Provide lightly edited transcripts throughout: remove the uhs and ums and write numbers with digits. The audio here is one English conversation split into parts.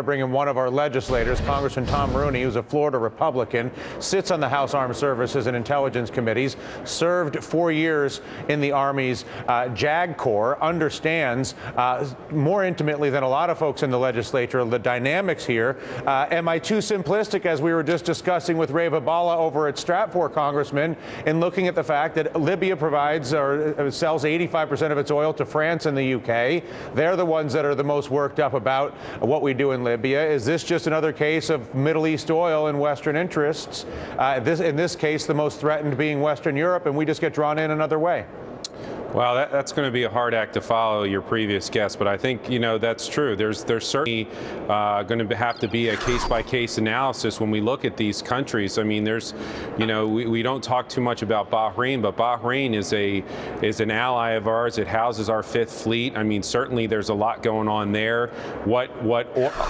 Bring in one of our legislators, Congressman Tom Rooney, who's a Florida Republican, sits on the House Armed Services and Intelligence Committees, served 4 years in the Army's JAG Corps, understands more intimately than a lot of folks in the legislature the dynamics here. Am I too simplistic, as we were just discussing with Ray Vabala over at Stratfor, Congressman, in looking at the fact that Libya provides or sells 85% of its oil to France and the UK? They're the ones that are the most worked up about what we do in Libya. Is this just another case of Middle East oil and Western interests? In this case, the most threatened being Western Europe, and we just get drawn in another way. Well, that's going to be a hard act to follow, your previous guest, but I think, that's true. There's certainly going to have to be a case-by-case analysis when we look at these countries. I mean, we don't talk too much about Bahrain, but Bahrain is an ally of ours. It houses our 5th Fleet. I mean, certainly there's a lot going on there. What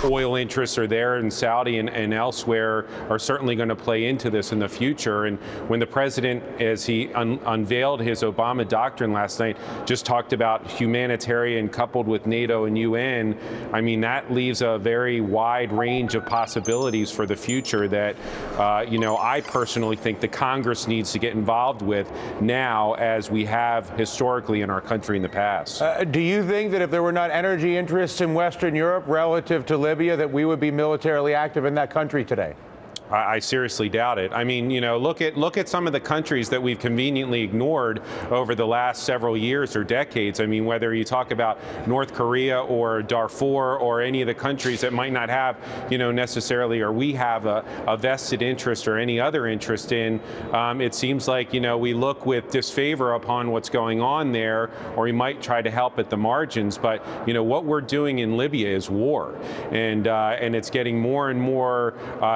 oil interests are there in Saudi and elsewhere are certainly going to play into this in the future. And when the president, as he unveiled his Obama doctrine last night, just talked about humanitarian coupled with NATO and UN, I mean, that leaves a very wide range of possibilities for the future that, I personally think the Congress needs to get involved with now, as we have historically in our country in the past. Do you think that if there were not energy interests in Western Europe relative to Libya, that we would be militarily active in that country today? I seriously doubt it. I mean, look at some of the countries that we've conveniently ignored over the last several years or decades. I mean, whether you talk about North Korea or Darfur or any of the countries that might not have, necessarily, or we have a vested interest or any other interest in, it seems like, we look with disfavor upon what's going on there, or we might try to help at the margins. But, what we're doing in Libya is war, and it's getting more and more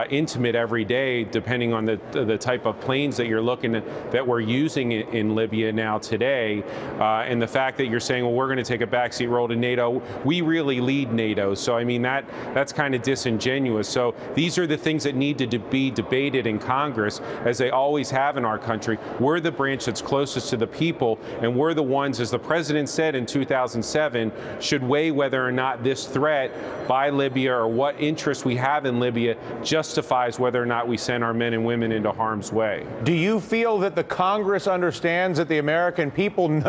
intimate every day, depending on the type of planes that you're looking at, that we're using in Libya now today. And the fact that you're saying, well, we're going to take a backseat role to NATO. We really lead NATO. So, I mean, that's kind of disingenuous. So these are the things that need to be debated in Congress, as they always have in our country. We're the branch that's closest to the people, and we're the ones, as the president said in 2007, should weigh whether or not this threat by Libya, or what interest we have in Libya, justifies whether or not we send our men and women into harm's way. Do you feel that the Congress understands, that the American people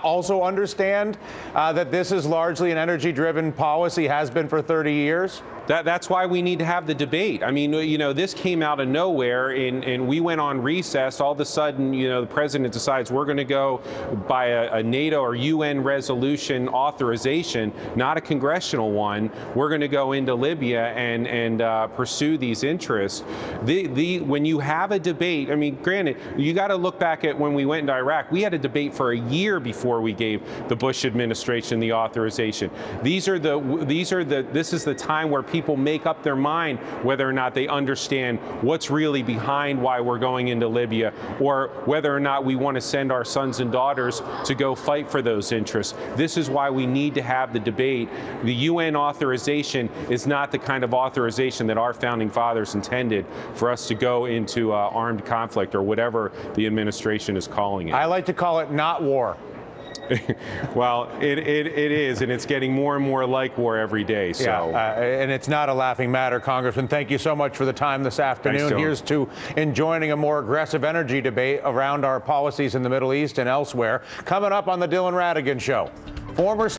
also understand that this is largely an energy-driven policy, has been for 30 years? That's why we need to have the debate. I mean, this came out of nowhere, and we went on recess. All of a sudden, the president decides we're going to go by a NATO or UN resolution authorization, not a congressional one. We're going to go into Libya and pursue these interests. When you have a debate, I mean, granted, you got to look back at when we went into Iraq. We had a debate for a year before we gave the Bush administration the authorization. This is the time where people make up their mind whether or not they understand what's really behind why we're going into Libya, or whether or not we want to send our sons and daughters to go fight for those interests. This is why we need to have the debate. The UN authorization is not the kind of authorization that our founding fathers intended for us to go into armed conflict, or whatever the administration is calling it. I like to call it not war. Well, it is, and it's getting more and more like war every day. So, yeah, and it's not a laughing matter, Congressman. Thank you so much for the time this afternoon. Thanks, here's to enjoying a more aggressive energy debate around our policies in the Middle East and elsewhere. Coming up on the Dylan Ratigan Show, former